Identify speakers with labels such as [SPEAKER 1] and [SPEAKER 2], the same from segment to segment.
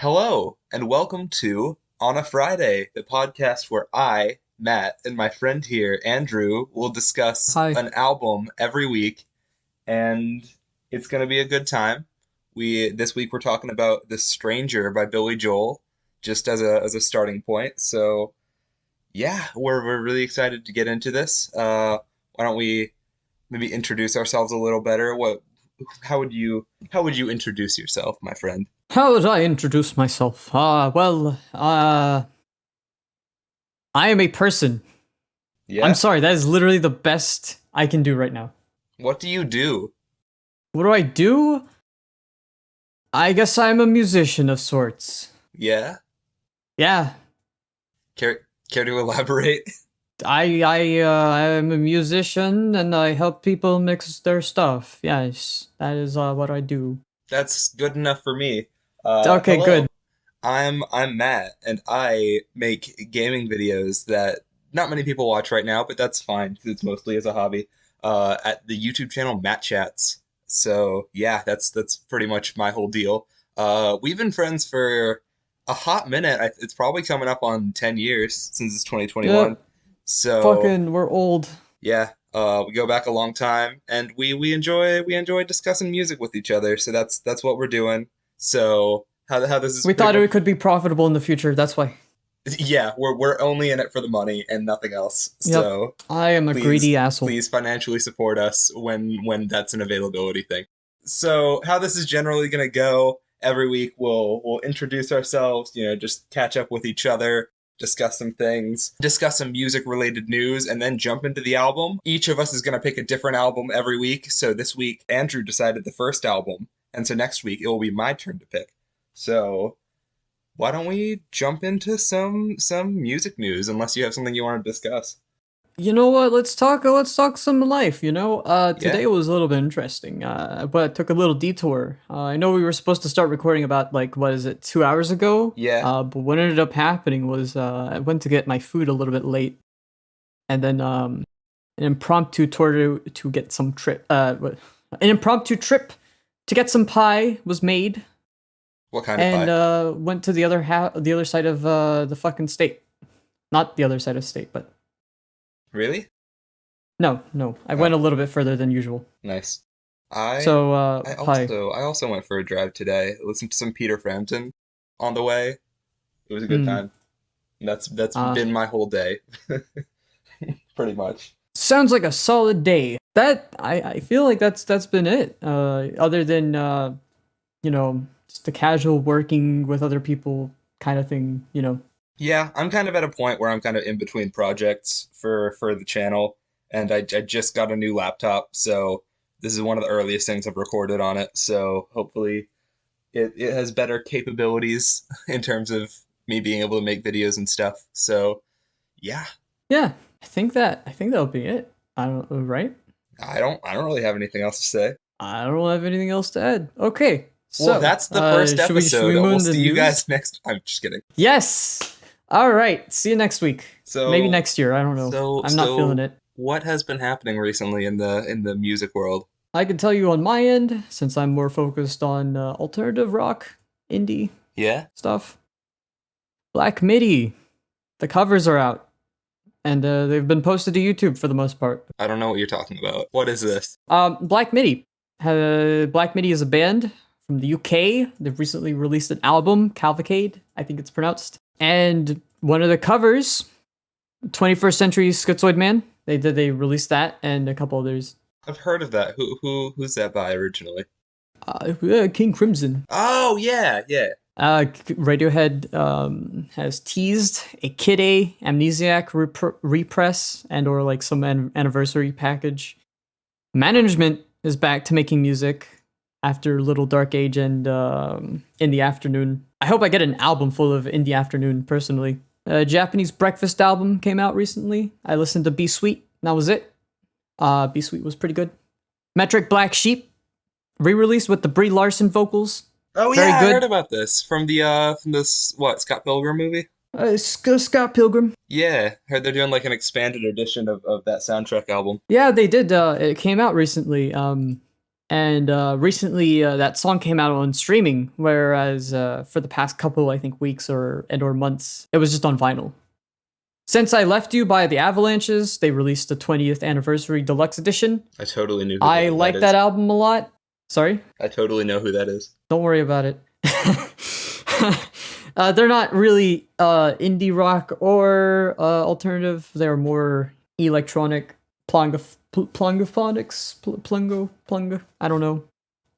[SPEAKER 1] Hello, and welcome to On a Friday, the podcast where I, Matt, and my friend here, Andrew, will discuss
[SPEAKER 2] Hi.
[SPEAKER 1] an album every week, and it's going to be a good time. We this week we're talking about "The Stranger" by Billy Joel, just as a starting point. So yeah, we're really excited to get into this. Why don't we maybe introduce ourselves a little better? How would you introduce yourself, my friend?
[SPEAKER 2] How would I introduce myself? I am a person. I'm
[SPEAKER 1] Yeah,
[SPEAKER 2] sorry, that is literally the best I can do right now.
[SPEAKER 1] what do you do?
[SPEAKER 2] What do I do? I guess I'm a musician of sorts.
[SPEAKER 1] Yeah.
[SPEAKER 2] Yeah,
[SPEAKER 1] Care to elaborate?
[SPEAKER 2] I'm a musician and I help people mix their stuff. Yes, that is what I do.
[SPEAKER 1] That's good enough for me.
[SPEAKER 2] Okay, good.
[SPEAKER 1] Hello. I'm Matt, and I make gaming videos that not many people watch right now, but that's fine 'cause it's mostly as a hobby. At the YouTube channel Matt Chats. So yeah, that's pretty much my whole deal. We've been friends for a hot minute. It's probably coming up on 10 years since it's 2021.
[SPEAKER 2] Yep,
[SPEAKER 1] So
[SPEAKER 2] fucking, we're old.
[SPEAKER 1] yeah, we go back a long time, and we enjoy discussing music with each other. So that's what we're doing. So how this is
[SPEAKER 2] We
[SPEAKER 1] pretty
[SPEAKER 2] thought
[SPEAKER 1] much
[SPEAKER 2] it could be profitable in the future, that's why.
[SPEAKER 1] yeah, we're only in it for the money and nothing else.
[SPEAKER 2] Yep,
[SPEAKER 1] So
[SPEAKER 2] I am a
[SPEAKER 1] please
[SPEAKER 2] greedy asshole.
[SPEAKER 1] please financially support us when that's an availability thing. So how this is generally going to go every week, we'll introduce ourselves, just catch up with each other, discuss some things, discuss some music related news, and then jump into the album. Each of us is going to pick a different album every week. So this week Andrew decided the first album, and so next week it will be my turn to pick. So why don't we jump into some music news unless you have something you want to discuss?
[SPEAKER 2] You know what? Let's talk some life.
[SPEAKER 1] Yeah?
[SPEAKER 2] Today was a little bit interesting, but took a little detour. I know we were supposed to start recording about like what is it, 2 hours ago.
[SPEAKER 1] Yeah.
[SPEAKER 2] But what ended up happening was I went to get my food a little bit late, and then an impromptu tour to get some trip. An impromptu trip to get some pie was made,
[SPEAKER 1] What kind of
[SPEAKER 2] and
[SPEAKER 1] pie?
[SPEAKER 2] went to the other side of the fucking state. Not the other side of state, but
[SPEAKER 1] Really?
[SPEAKER 2] no, no. I
[SPEAKER 1] Oh,
[SPEAKER 2] went a little bit further than usual.
[SPEAKER 1] nice. I
[SPEAKER 2] So,
[SPEAKER 1] I
[SPEAKER 2] pie.
[SPEAKER 1] also I also went for a drive today. Listened to some Peter Frampton on the way. It was a good
[SPEAKER 2] Hmm.
[SPEAKER 1] time. That's
[SPEAKER 2] Uh,
[SPEAKER 1] been my whole day, pretty much.
[SPEAKER 2] Sounds like a solid day. I feel like that's been it. Other than just the casual working with other people kind of thing.
[SPEAKER 1] Yeah, I'm kind of at a point where I'm kind of in between projects for the channel, and I just got a new laptop, so this is one of the earliest things I've recorded on it. So hopefully it has better capabilities in terms of me being able to make videos and stuff. So yeah,
[SPEAKER 2] Yeah, I think that'll be it. I don't right.
[SPEAKER 1] I don't really have anything else to say.
[SPEAKER 2] I don't have anything else to add. Okay,
[SPEAKER 1] Well,
[SPEAKER 2] so
[SPEAKER 1] that's the first
[SPEAKER 2] should we
[SPEAKER 1] episode.
[SPEAKER 2] move
[SPEAKER 1] We'll
[SPEAKER 2] into
[SPEAKER 1] see you
[SPEAKER 2] news?
[SPEAKER 1] guys next. I'm just kidding.
[SPEAKER 2] Yes. All right. See you next week. Maybe
[SPEAKER 1] So
[SPEAKER 2] next year. I don't know.
[SPEAKER 1] so
[SPEAKER 2] I'm not feeling
[SPEAKER 1] so
[SPEAKER 2] it.
[SPEAKER 1] what has been happening recently in the music world?
[SPEAKER 2] I can tell you on my end, since I'm more focused on alternative rock, indie
[SPEAKER 1] Yeah?
[SPEAKER 2] stuff. Black Midi, the covers are out, and they've been posted to YouTube for the most part.
[SPEAKER 1] I don't know what you're talking about. What is this?
[SPEAKER 2] Black Midi. Black Midi is a band from the UK. They've recently released an album, Cavalcade, I think it's pronounced. And one of the covers, 21st Century Schizoid Man, they released that and a couple others.
[SPEAKER 1] I've heard of that. Who's that by originally?
[SPEAKER 2] King Crimson.
[SPEAKER 1] Oh yeah, yeah.
[SPEAKER 2] Radiohead has teased a Kid A Amnesiac repress and or like some anniversary package. Management is back to making music after Little Dark Age and In the Afternoon. I hope I get an album full of In the Afternoon personally. A Japanese Breakfast album came out recently. I listened to Be Sweet. And that was it. Be Sweet was pretty good. Metric Black Sheep re-released with the Brie Larson vocals.
[SPEAKER 1] Oh
[SPEAKER 2] Very
[SPEAKER 1] yeah, I heard
[SPEAKER 2] good.
[SPEAKER 1] about this from this what Scott Pilgrim movie.
[SPEAKER 2] Scott Pilgrim.
[SPEAKER 1] Yeah, heard they're doing like an expanded edition of that soundtrack album.
[SPEAKER 2] Yeah, they did. It came out recently. And recently, that song came out on streaming, whereas for the past couple, I think, weeks or months, it was just on vinyl. Since I Left You by the Avalanches, they released the 20th anniversary deluxe edition.
[SPEAKER 1] I totally knew who
[SPEAKER 2] I
[SPEAKER 1] that
[SPEAKER 2] like
[SPEAKER 1] is.
[SPEAKER 2] that album a lot. Sorry?
[SPEAKER 1] I totally know who that is.
[SPEAKER 2] Don't worry about it. They're not really indie rock or alternative. They're more electronic plungo. I don't know.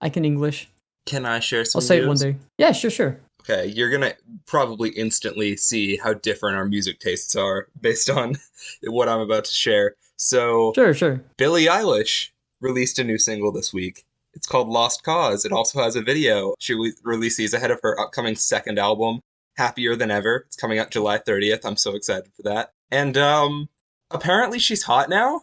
[SPEAKER 2] I can English.
[SPEAKER 1] Can I share some
[SPEAKER 2] I'll say it one
[SPEAKER 1] news?
[SPEAKER 2] day. Yeah, sure.
[SPEAKER 1] Okay, you're gonna probably instantly see how different our music tastes are based on what I'm about to share. So,
[SPEAKER 2] Sure.
[SPEAKER 1] Billie Eilish released a new single this week. It's called Lost Cause. It also has a video. She released these ahead of her upcoming second album, Happier Than Ever. It's coming out July 30th. I'm so excited for that. And apparently she's hot now.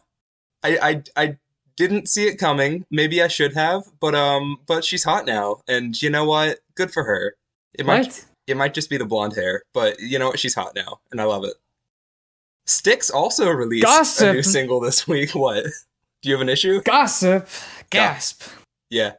[SPEAKER 1] I didn't see it coming. Maybe I should have, but she's hot now. And you know what? Good for her. It might
[SPEAKER 2] What?
[SPEAKER 1] it might just be the blonde hair, but you know what? She's hot now, and I love it. Styx also released a new
[SPEAKER 2] Gossip.
[SPEAKER 1] single this week. What? Do you have an issue?
[SPEAKER 2] Gossip. Gasp.
[SPEAKER 1] Yeah.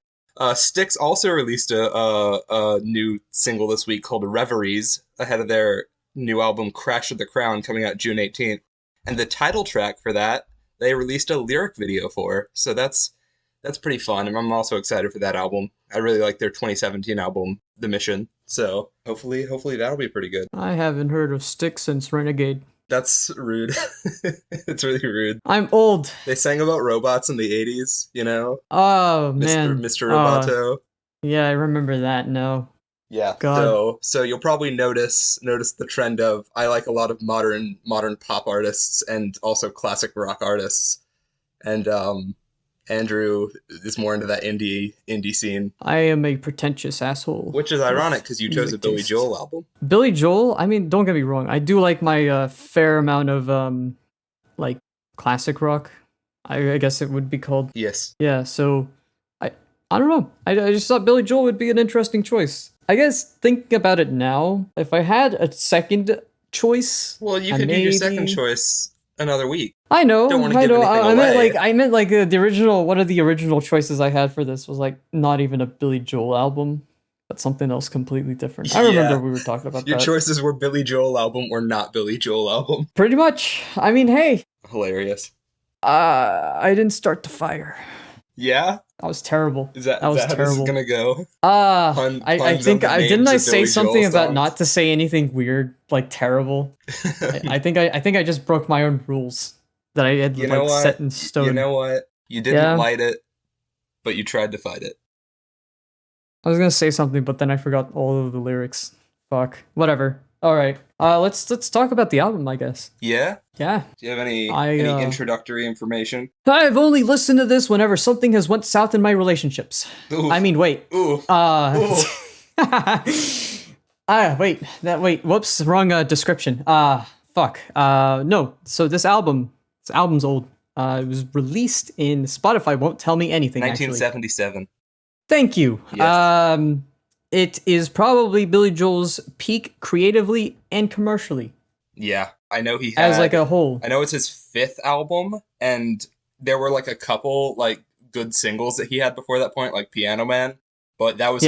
[SPEAKER 1] Styx also released a new single this week called Reveries ahead of their new album Crash of the Crown coming out June 18th. And the title track for that, they released a lyric video for. So that's pretty fun. And I'm also excited for that album. I really like their 2017 album, The Mission. So hopefully that'll be pretty good.
[SPEAKER 2] I haven't heard of Styx since Renegade.
[SPEAKER 1] That's rude. It's really rude.
[SPEAKER 2] I'm old.
[SPEAKER 1] They sang about robots in the 80s, you know?
[SPEAKER 2] Oh
[SPEAKER 1] Mr.
[SPEAKER 2] man.
[SPEAKER 1] Mr. Roboto.
[SPEAKER 2] Yeah, I remember that. No.
[SPEAKER 1] Yeah.
[SPEAKER 2] God.
[SPEAKER 1] So you'll probably notice the trend of I like a lot of modern pop artists and also classic rock artists. And Andrew is more into that indie scene,
[SPEAKER 2] I am a pretentious asshole.
[SPEAKER 1] which is ironic because you chose a
[SPEAKER 2] music
[SPEAKER 1] Billy
[SPEAKER 2] taste.
[SPEAKER 1] Joel album.
[SPEAKER 2] Billy Joel, I mean, don't get me wrong. I do like my fair amount of like classic rock. I guess it would be called.
[SPEAKER 1] Yes.
[SPEAKER 2] Yeah, so I don't know. I just thought Billy Joel would be an interesting choice. I guess thinking about it now, if I had a second choice,
[SPEAKER 1] Well, you
[SPEAKER 2] I
[SPEAKER 1] could do your
[SPEAKER 2] maybe-
[SPEAKER 1] second choice another week.
[SPEAKER 2] I know.
[SPEAKER 1] Don't wanna
[SPEAKER 2] I
[SPEAKER 1] give
[SPEAKER 2] know.
[SPEAKER 1] anything
[SPEAKER 2] I meant
[SPEAKER 1] away.
[SPEAKER 2] the original. One of the original choices I had for this was like not even a Billy Joel album, but something else completely different. I remember
[SPEAKER 1] Yeah.
[SPEAKER 2] we were talking about
[SPEAKER 1] Your
[SPEAKER 2] that.
[SPEAKER 1] choices were Billy Joel album or not Billy Joel album.
[SPEAKER 2] Pretty much. I mean, hey,
[SPEAKER 1] Hilarious.
[SPEAKER 2] I didn't start the fire.
[SPEAKER 1] Yeah?
[SPEAKER 2] That was terrible.
[SPEAKER 1] Is that
[SPEAKER 2] That was
[SPEAKER 1] how this is
[SPEAKER 2] terrible.
[SPEAKER 1] gonna go?
[SPEAKER 2] I
[SPEAKER 1] puns
[SPEAKER 2] think
[SPEAKER 1] on the
[SPEAKER 2] I didn't
[SPEAKER 1] names
[SPEAKER 2] I
[SPEAKER 1] of
[SPEAKER 2] say
[SPEAKER 1] Billy
[SPEAKER 2] something
[SPEAKER 1] Joel
[SPEAKER 2] about
[SPEAKER 1] songs?
[SPEAKER 2] not to say anything weird like terrible. I think I just broke my own rules that I had
[SPEAKER 1] You know
[SPEAKER 2] like
[SPEAKER 1] what?
[SPEAKER 2] set in stone.
[SPEAKER 1] You know what? You didn't
[SPEAKER 2] Yeah.
[SPEAKER 1] light it, but you tried to fight it.
[SPEAKER 2] I was gonna say something, but then I forgot all of the lyrics. Fuck. Whatever. All right. Let's talk about the album, I guess.
[SPEAKER 1] Yeah?
[SPEAKER 2] Yeah.
[SPEAKER 1] Do you have any
[SPEAKER 2] I
[SPEAKER 1] introductory information?
[SPEAKER 2] I've only listened to this whenever something has went south in my relationships.
[SPEAKER 1] Oof.
[SPEAKER 2] I mean, wait.
[SPEAKER 1] Ooh.
[SPEAKER 2] Wait. Whoops. Wrong description. Fuck. No. So this album's old. It was released in Spotify. Won't tell me anything. Actually.
[SPEAKER 1] 1977.
[SPEAKER 2] Thank you.
[SPEAKER 1] Yes.
[SPEAKER 2] It is probably Billy Joel's peak creatively and commercially
[SPEAKER 1] Yeah. I know he had
[SPEAKER 2] as like a whole.
[SPEAKER 1] I know it's his fifth album, and there were like a couple like good singles that he had before that point, like Piano Man. But that was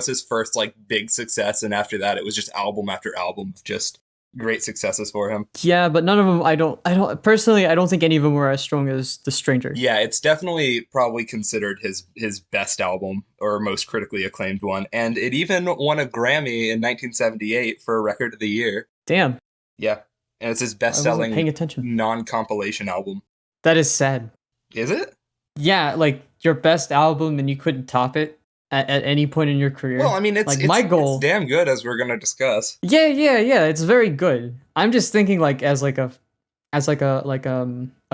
[SPEAKER 1] his first like big success, and after that, it was just album after album of just great successes for him.
[SPEAKER 2] Yeah, but none of them. I don't personally. I don't think any of them were as strong as The Stranger.
[SPEAKER 1] Yeah, it's definitely probably considered his best album or most critically acclaimed one, and it even won a Grammy in 1978 for Record of the Year.
[SPEAKER 2] Damn.
[SPEAKER 1] Yeah, and it's his
[SPEAKER 2] I wasn't
[SPEAKER 1] best-selling
[SPEAKER 2] paying attention.
[SPEAKER 1] non-compilation album.
[SPEAKER 2] That is sad.
[SPEAKER 1] Is it?
[SPEAKER 2] Yeah, like your best album and you couldn't top it at any point in your career.
[SPEAKER 1] Well, I mean, it's
[SPEAKER 2] like
[SPEAKER 1] it's,
[SPEAKER 2] my goal.
[SPEAKER 1] it's damn good, as we're gonna discuss.
[SPEAKER 2] Yeah. It's very good. I'm just thinking like as a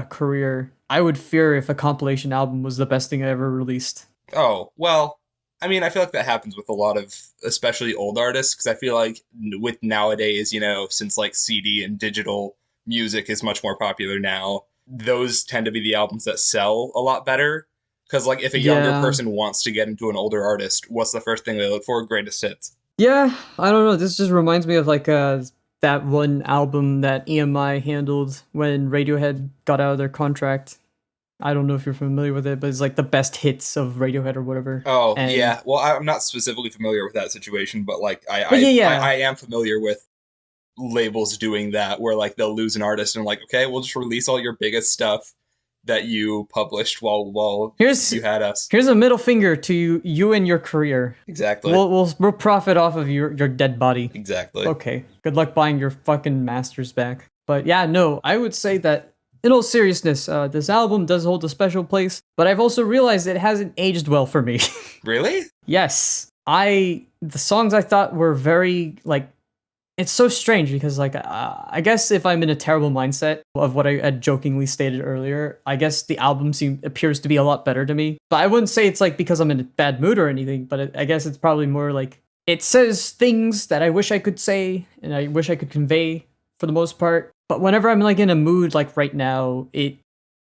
[SPEAKER 2] career. I would fear if a compilation album was the best thing I ever released.
[SPEAKER 1] Oh, well, I mean, I feel like that happens with a lot of, especially old artists, because I feel like with nowadays, you know, since like CD and digital music is much more popular now, those tend to be the albums that sell a lot better. Because, like, if a younger
[SPEAKER 2] Yeah.
[SPEAKER 1] person wants to get into an older artist, what's the first thing they look for? Greatest hits.
[SPEAKER 2] Yeah, I don't know. This just reminds me of like that one album that EMI handled when Radiohead got out of their contract. I don't know if you're familiar with it, but it's like the best hits of Radiohead or whatever.
[SPEAKER 1] Oh
[SPEAKER 2] And
[SPEAKER 1] yeah, well I'm not specifically familiar with that situation, but like
[SPEAKER 2] but yeah,
[SPEAKER 1] I
[SPEAKER 2] yeah.
[SPEAKER 1] am familiar with labels doing that where like they'll lose an artist and like okay, we'll just release all your biggest stuff that you published while
[SPEAKER 2] Here's
[SPEAKER 1] you had us.
[SPEAKER 2] here's a middle finger to you and your career.
[SPEAKER 1] Exactly.
[SPEAKER 2] We'll profit off of your dead body.
[SPEAKER 1] Exactly.
[SPEAKER 2] Okay. Good luck buying your fucking masters back. But yeah, no, I would say that in all seriousness, this album does hold a special place, but I've also realized it hasn't aged well for me.
[SPEAKER 1] Really?
[SPEAKER 2] Yes. The songs I thought were very like it's so strange because like I guess if I'm in a terrible mindset of what I had jokingly stated earlier, I guess the album appears to be a lot better to me. But I wouldn't say it's like because I'm in a bad mood or anything, but I guess it's probably more like it says things that I wish I could say and I wish I could convey for the most part. But whenever I'm like in a mood like right now,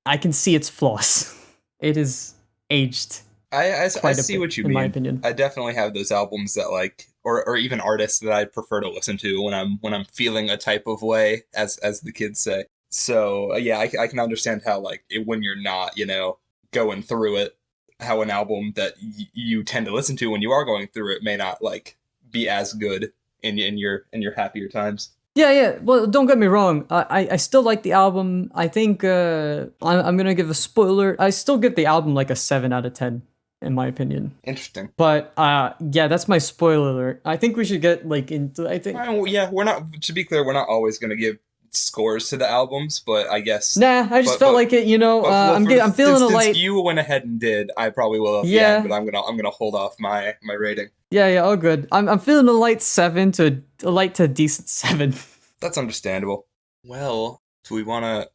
[SPEAKER 2] I can see its flaws. It is aged
[SPEAKER 1] I
[SPEAKER 2] quite a
[SPEAKER 1] see
[SPEAKER 2] bit,
[SPEAKER 1] what you
[SPEAKER 2] in my
[SPEAKER 1] mean.
[SPEAKER 2] opinion.
[SPEAKER 1] I definitely have those albums that like or even artists that I prefer to listen to when I'm feeling a type of way as the kids say. So yeah, I can understand how like when you're not, you know, going through it, how an album that you tend to listen to when you are going through it may not like be as good in your happier times.
[SPEAKER 2] Yeah, yeah. Well, don't get me wrong. I still like the album. I think I'm gonna give a spoiler. I still give the album like a 7 out of 10, in my opinion.
[SPEAKER 1] Interesting.
[SPEAKER 2] But yeah, that's my spoiler alert. I think we should get like into. I think
[SPEAKER 1] Well, yeah, we're not. To be clear, we're not always going to give scores to the albums, but I guess,
[SPEAKER 2] nah. I just
[SPEAKER 1] but
[SPEAKER 2] felt like it. You know,
[SPEAKER 1] well,
[SPEAKER 2] I'm feeling a
[SPEAKER 1] since
[SPEAKER 2] light.
[SPEAKER 1] you went ahead and did, I probably will at the end, but
[SPEAKER 2] Yeah,
[SPEAKER 1] I'm gonna hold off my rating.
[SPEAKER 2] yeah, yeah. All good. I'm feeling a light 7 to a light to decent 7.
[SPEAKER 1] That's understandable. Well, do we wanna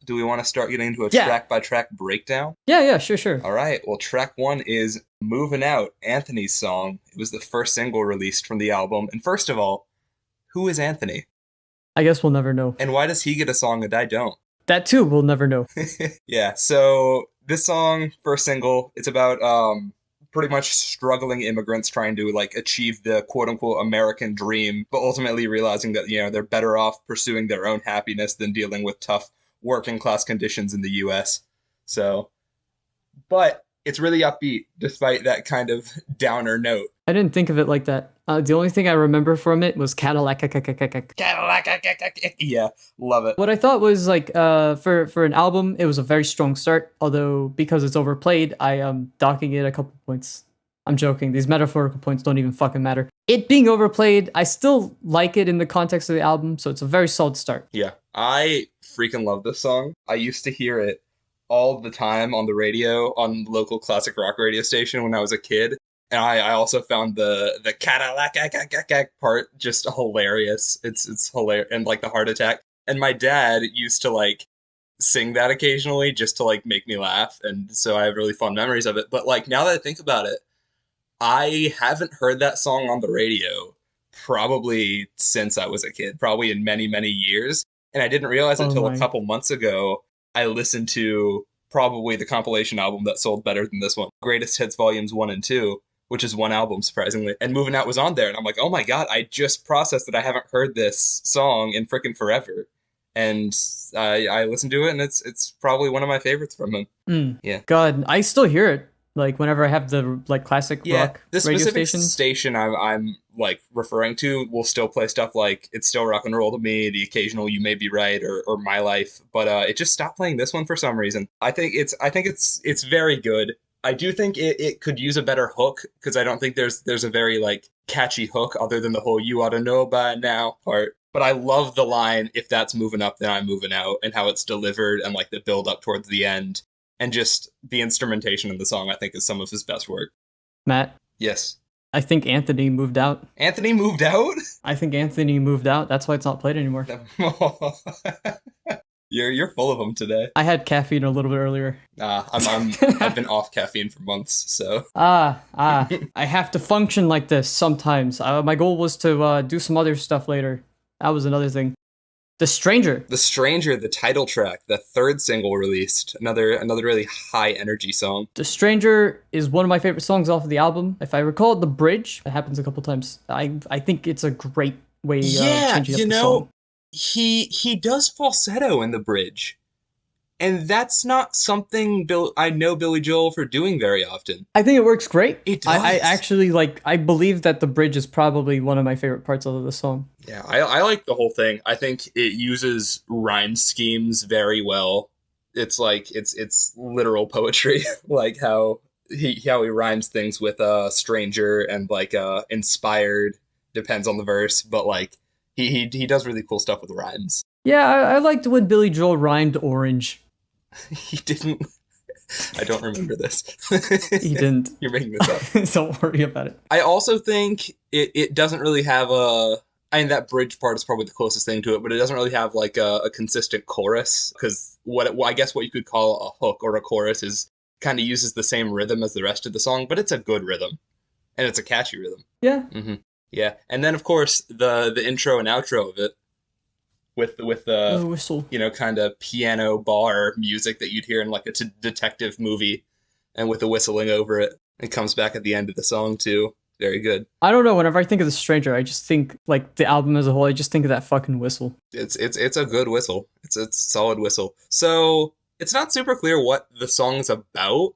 [SPEAKER 1] start getting into a
[SPEAKER 2] Yeah,
[SPEAKER 1] track by track breakdown?
[SPEAKER 2] yeah, yeah. Sure, sure.
[SPEAKER 1] All right. Well, track one is "Movin' Out," Anthony's song. It was the first single released from the album. And first of all, who is Anthony,
[SPEAKER 2] I guess we'll never know.
[SPEAKER 1] and why does he get a song and I don't?
[SPEAKER 2] That too, we'll never know.
[SPEAKER 1] Yeah, so this song, first single, it's about pretty much struggling immigrants trying to like achieve the quote unquote American dream, but ultimately realizing that, you know, they're better off pursuing their own happiness than dealing with tough working class conditions in the US. So, but it's really upbeat despite that kind of downer note.
[SPEAKER 2] I didn't think of it like that. The only thing I remember from it was Cadillac.
[SPEAKER 1] Cadillac. Yeah, love it.
[SPEAKER 2] What I thought was like for an album, it was a very strong start. Although because it's overplayed, I am docking it a couple points. I'm joking. These metaphorical points don't even fucking matter. It being overplayed, I still like it in the context of the album, so it's a very solid start.
[SPEAKER 1] Yeah, I freaking love this song. I used to hear it all the time on the radio, on local classic rock radio station when I was a kid. And I also found the Cadillac part just hilarious. It's hilarious, and like the heart attack. And my dad used to like sing that occasionally just to like make me laugh, and so I have really fond memories of it. But like now that I think about it, I haven't heard that song on the radio probably since I was a kid, probably in many years. And I didn't realize it
[SPEAKER 2] Oh
[SPEAKER 1] till a
[SPEAKER 2] my.
[SPEAKER 1] couple months ago. I listened to probably the compilation album that sold better than this one, Greatest Hits Volumes 1 and 2, which is one album, surprisingly. And Moving Out was on there. And I'm like, oh my God, I just processed that I haven't heard this song in frickin' forever. And I listened to it, and it's probably one of my favorites from him.
[SPEAKER 2] Mm.
[SPEAKER 1] Yeah.
[SPEAKER 2] God, I still hear it. Like whenever I have the like classic
[SPEAKER 1] Yeah,
[SPEAKER 2] rock
[SPEAKER 1] the
[SPEAKER 2] radio
[SPEAKER 1] specific
[SPEAKER 2] stations.
[SPEAKER 1] station I'm like referring to will still play stuff like "It's Still Rock and Roll to Me," the occasional "You May Be Right" or "My Life," but it just stopped playing this one for some reason. I think it's very good. I do think it could use a better hook because I don't think there's a very like catchy hook other than the whole "You ought to know by now" part. But I love the line, "If that's moving up, then I'm moving out," and how it's delivered and like the build up towards the end and just the instrumentation in the song I think is some of his best work.
[SPEAKER 2] Matt,
[SPEAKER 1] Yes.
[SPEAKER 2] I think Anthony moved out.
[SPEAKER 1] Anthony moved out?
[SPEAKER 2] I think Anthony moved out. That's why it's not played anymore.
[SPEAKER 1] You're full of them today.
[SPEAKER 2] I had caffeine a little bit earlier.
[SPEAKER 1] I've been off caffeine for months, so
[SPEAKER 2] I have to function like this sometimes. My goal was to do some other stuff later. That was another thing. The Stranger.
[SPEAKER 1] The Stranger, the title track, the third single released, another really high energy song.
[SPEAKER 2] The Stranger is one of my favorite songs off of the album. If I recall the bridge, it happens a couple times. I think it's a great way of
[SPEAKER 1] Yeah,
[SPEAKER 2] changing up
[SPEAKER 1] you
[SPEAKER 2] the
[SPEAKER 1] know,
[SPEAKER 2] song.
[SPEAKER 1] he does falsetto in the bridge. And that's not something I know Billy Joel for doing very often.
[SPEAKER 2] I think it works great.
[SPEAKER 1] It
[SPEAKER 2] I
[SPEAKER 1] does.
[SPEAKER 2] actually like. I believe that the bridge is probably one of my favorite parts of the song.
[SPEAKER 1] Yeah, I like the whole thing. I think it uses rhyme schemes very well. It's like it's literal poetry, like how he rhymes things with stranger and like inspired depends on the verse, but like he does really cool stuff with rhymes.
[SPEAKER 2] Yeah, I liked when Billy Joel rhymed orange.
[SPEAKER 1] He didn't. I don't remember this.
[SPEAKER 2] He didn't.
[SPEAKER 1] You're making this up.
[SPEAKER 2] Don't worry about it.
[SPEAKER 1] I also think it doesn't really have a. I mean, that bridge part is probably the closest thing to it, but it doesn't really have like a consistent chorus because I guess what you could call a hook or a chorus is kind of uses the same rhythm as the rest of the song, but it's a good rhythm and it's a catchy rhythm.
[SPEAKER 2] Yeah.
[SPEAKER 1] hmm Yeah, and then of course the intro and outro of it with the
[SPEAKER 2] The whistle.
[SPEAKER 1] kind of piano bar music that you'd hear in like a detective movie, and with the whistling over it. It comes back at the end of the song too. Very good.
[SPEAKER 2] I don't know. Whenever I think of The Stranger, I just think like the album as a whole. I just think of that fucking whistle.
[SPEAKER 1] It's a good whistle. It's a solid whistle. So it's not super clear what the song's about,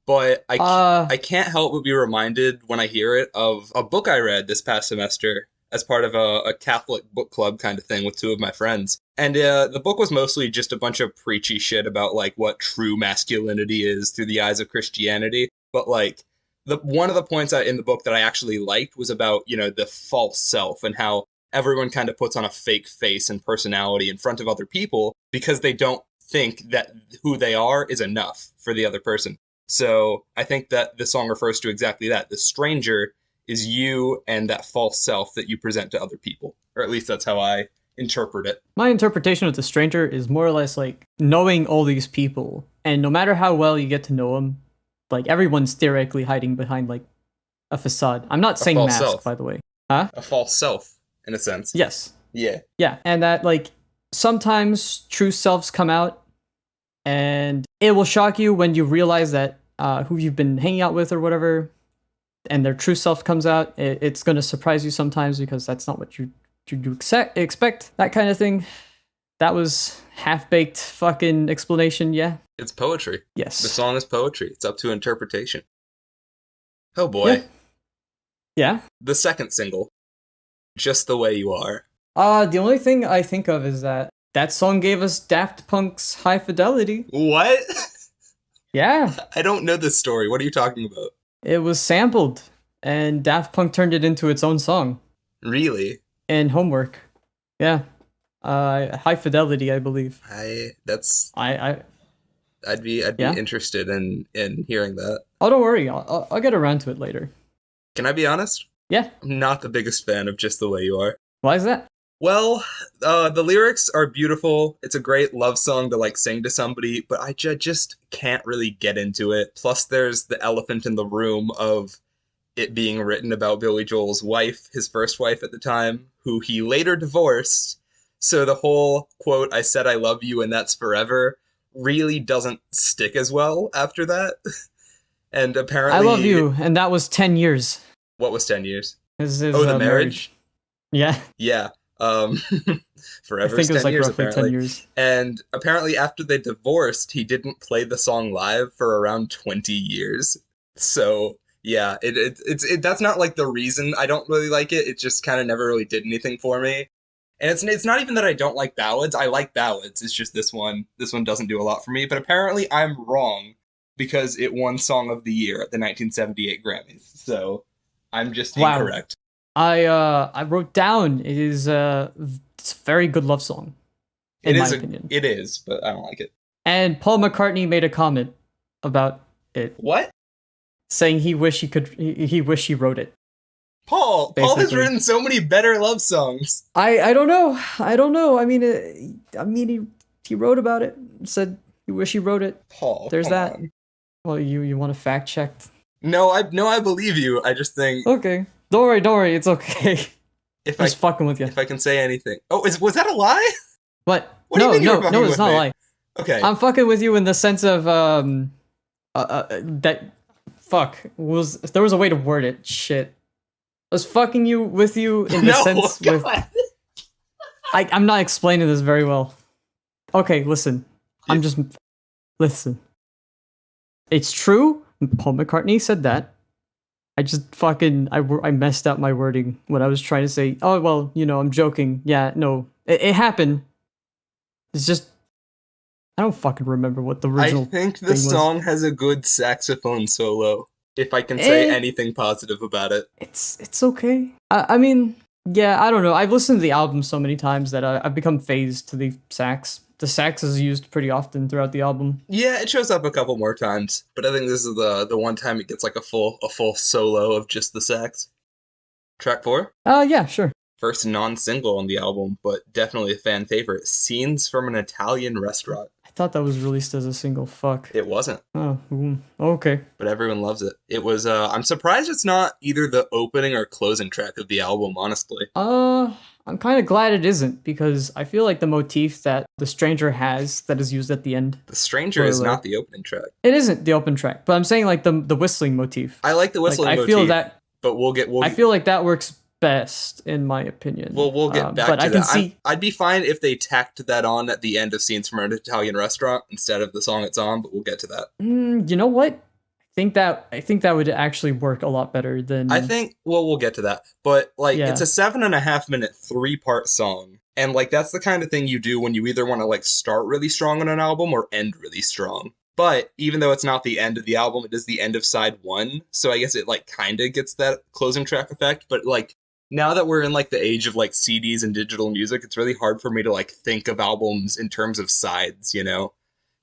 [SPEAKER 1] but
[SPEAKER 2] Uh,
[SPEAKER 1] I can't help but be reminded when I hear it of a book I read this past semester as part of a Catholic book club kind of thing with two of my friends. And the book was mostly just a bunch of preachy shit about like what true masculinity is through the eyes of Christianity. But like the one of the points in the book that I actually liked was about the false self and how everyone kind of puts on a fake face and personality in front of other people because they don't think that who they are is enough for the other person. So I think that the song refers to exactly that. The stranger is you and that false self that you present to other people. Or at least that's how I interpret it.
[SPEAKER 2] my interpretation of The Stranger is more or less like knowing all these people, and no matter how well you get to know them, like everyone's theoretically hiding behind like a facade. I'm not
[SPEAKER 1] A
[SPEAKER 2] saying
[SPEAKER 1] false
[SPEAKER 2] mask,
[SPEAKER 1] self.
[SPEAKER 2] by the way. Huh?
[SPEAKER 1] A false self, in a sense.
[SPEAKER 2] Yes.
[SPEAKER 1] Yeah.
[SPEAKER 2] Yeah, and that like sometimes true selves come out, and it will shock you when you realize that who you've been hanging out with or whatever, and their true self comes out. It's gonna surprise you sometimes because that's not what you expect. That kind of thing. That was half baked fucking explanation. Yeah.
[SPEAKER 1] It's poetry.
[SPEAKER 2] Yes.
[SPEAKER 1] The song is poetry. It's up to interpretation. Oh
[SPEAKER 2] Yeah.
[SPEAKER 1] boy.
[SPEAKER 2] Yeah.
[SPEAKER 1] The second single, Just the Way You Are.
[SPEAKER 2] The only thing I think of is that that song gave us Daft Punk's High Fidelity.
[SPEAKER 1] What?
[SPEAKER 2] Yeah.
[SPEAKER 1] I don't know this story. What are you talking about?
[SPEAKER 2] It was sampled, and Daft Punk turned it into its own song
[SPEAKER 1] Really?
[SPEAKER 2] in Homework. Yeah. High Fidelity, I believe.
[SPEAKER 1] I I'd be
[SPEAKER 2] Yeah.
[SPEAKER 1] interested in hearing that.
[SPEAKER 2] Oh, don't worry. I'll get around to it later.
[SPEAKER 1] Can I be honest?
[SPEAKER 2] Yeah.
[SPEAKER 1] I'm not the biggest fan of Just the Way You Are.
[SPEAKER 2] Why is that?
[SPEAKER 1] Well, the lyrics are beautiful. It's a great love song to like sing to somebody, but I just can't really get into it. Plus, there's the elephant in the room of it being written about Billy Joel's wife, his first wife at the time, who he later divorced. So the whole quote, "I said I love you and that's forever," really doesn't stick as well after that. And
[SPEAKER 2] I love
[SPEAKER 1] apparently,
[SPEAKER 2] you, and that was 10 years.
[SPEAKER 1] what was 10 years?
[SPEAKER 2] His
[SPEAKER 1] Oh, the marriage?
[SPEAKER 2] Yeah.
[SPEAKER 1] Yeah. Um,
[SPEAKER 2] I
[SPEAKER 1] forever
[SPEAKER 2] think
[SPEAKER 1] is
[SPEAKER 2] it was
[SPEAKER 1] 10
[SPEAKER 2] like
[SPEAKER 1] years,
[SPEAKER 2] roughly
[SPEAKER 1] apparently.
[SPEAKER 2] 10 years.
[SPEAKER 1] And apparently, after they divorced, he didn't play the song live for around 20 years. So, yeah, that's not like the reason I don't really like it. It just kind of never really did anything for me. And it's not even that I don't like ballads. I like ballads. It's just this one doesn't do a lot for me. But apparently, I'm wrong because it won Song of the Year at the 1978 Grammys. So, I'm just
[SPEAKER 2] Wow.
[SPEAKER 1] incorrect.
[SPEAKER 2] I wrote down it's a very good love song, in my opinion.
[SPEAKER 1] It is, but I don't like it.
[SPEAKER 2] And Paul McCartney made a comment about it,
[SPEAKER 1] What?
[SPEAKER 2] saying he wish he wrote it.
[SPEAKER 1] Paul has
[SPEAKER 2] Basically.
[SPEAKER 1] written so many better love songs.
[SPEAKER 2] I don't know. I don't know. I mean, he wrote about it. Said he wish he wrote it.
[SPEAKER 1] Paul,
[SPEAKER 2] There's
[SPEAKER 1] come
[SPEAKER 2] that.
[SPEAKER 1] on.
[SPEAKER 2] Well, you want to fact check?
[SPEAKER 1] No, I believe you. I just think
[SPEAKER 2] Okay. Don't worry. It's okay.
[SPEAKER 1] if
[SPEAKER 2] Just fucking with you.
[SPEAKER 1] if I can say anything. Oh, was that a lie?
[SPEAKER 2] But
[SPEAKER 1] What do you
[SPEAKER 2] no,
[SPEAKER 1] mean you were
[SPEAKER 2] no,
[SPEAKER 1] fucking
[SPEAKER 2] no, it's
[SPEAKER 1] with
[SPEAKER 2] not a
[SPEAKER 1] me?
[SPEAKER 2] lie.
[SPEAKER 1] Okay.
[SPEAKER 2] I'm fucking with you in the sense of that. Fuck. There was a way to word it. Shit. I was fucking with you in the
[SPEAKER 1] No,
[SPEAKER 2] sense
[SPEAKER 1] God.
[SPEAKER 2] with. I'm not explaining this very well. Okay, listen.
[SPEAKER 1] Yeah.
[SPEAKER 2] I'm just listen. It's true. Paul McCartney said that. I just fucking I messed up my wording when I was trying to say, oh well, I'm joking. Yeah, no, it happened. It's just I don't fucking remember what the
[SPEAKER 1] I
[SPEAKER 2] original
[SPEAKER 1] think the
[SPEAKER 2] thing was.
[SPEAKER 1] song has a good saxophone solo, if I can say
[SPEAKER 2] Eh,
[SPEAKER 1] anything positive about it.
[SPEAKER 2] it's okay. I mean, yeah, I don't know. I've listened to the album so many times that I've become phased to the sax. The sax is used pretty often throughout the album.
[SPEAKER 1] Yeah, it shows up a couple more times, but I think this is the one time it gets like a full solo of just the sax. Track 4,
[SPEAKER 2] Yeah, sure.
[SPEAKER 1] first non-single on the album, but definitely a fan favorite. Scenes from an Italian restaurant.
[SPEAKER 2] I thought that was released as a single. Fuck.
[SPEAKER 1] It wasn't,
[SPEAKER 2] Oh, okay.
[SPEAKER 1] but everyone loves it. It was I'm surprised it's not either the opening or closing track of the album, honestly.
[SPEAKER 2] Uh, I'm kind of glad it isn't because I feel like the motif that the stranger has that is used at the end.
[SPEAKER 1] The Stranger is
[SPEAKER 2] Spoiler.
[SPEAKER 1] not the opening track.
[SPEAKER 2] It isn't the open track, but I'm saying like the whistling motif.
[SPEAKER 1] I like the
[SPEAKER 2] Like
[SPEAKER 1] whistling
[SPEAKER 2] I feel
[SPEAKER 1] motif,
[SPEAKER 2] that
[SPEAKER 1] but
[SPEAKER 2] I feel like that works best in my
[SPEAKER 1] well,
[SPEAKER 2] opinion.
[SPEAKER 1] we'll get back
[SPEAKER 2] But
[SPEAKER 1] to
[SPEAKER 2] I can
[SPEAKER 1] that.
[SPEAKER 2] see.
[SPEAKER 1] I'd be fine if they tacked that on at the end of Scenes from an Italian Restaurant instead of the song it's on, but we'll get to that.
[SPEAKER 2] You know what? I think that would actually work a lot better
[SPEAKER 1] I
[SPEAKER 2] than
[SPEAKER 1] think, well, we'll get to that. But, like, it's
[SPEAKER 2] yeah.
[SPEAKER 1] a 7.5 minute, 3 part song. And, like, that's the kind of thing you do when you either want to, like, start really strong on an album or end really strong. But even though it's not the end of the album, it is the end of side one. So I guess it, like, kind of gets that closing track effect. But, like, now that we're in, like, the age of, like, CDs and digital music, it's really hard for me to, like, think of albums in terms of sides, you know?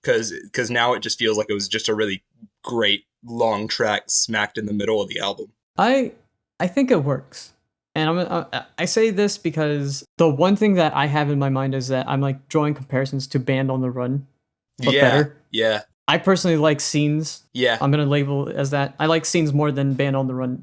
[SPEAKER 1] Because now it just feels like it was just a really great long track smacked in the middle of the album.
[SPEAKER 2] I I think it works. And I say this because the one thing that I have in my mind is that I'm like drawing comparisons to Band on the Run, but
[SPEAKER 1] Yeah,
[SPEAKER 2] better.
[SPEAKER 1] yeah,
[SPEAKER 2] I personally like scenes.
[SPEAKER 1] yeah.
[SPEAKER 2] I'm gonna label it as that. I like scenes more than Band on the Run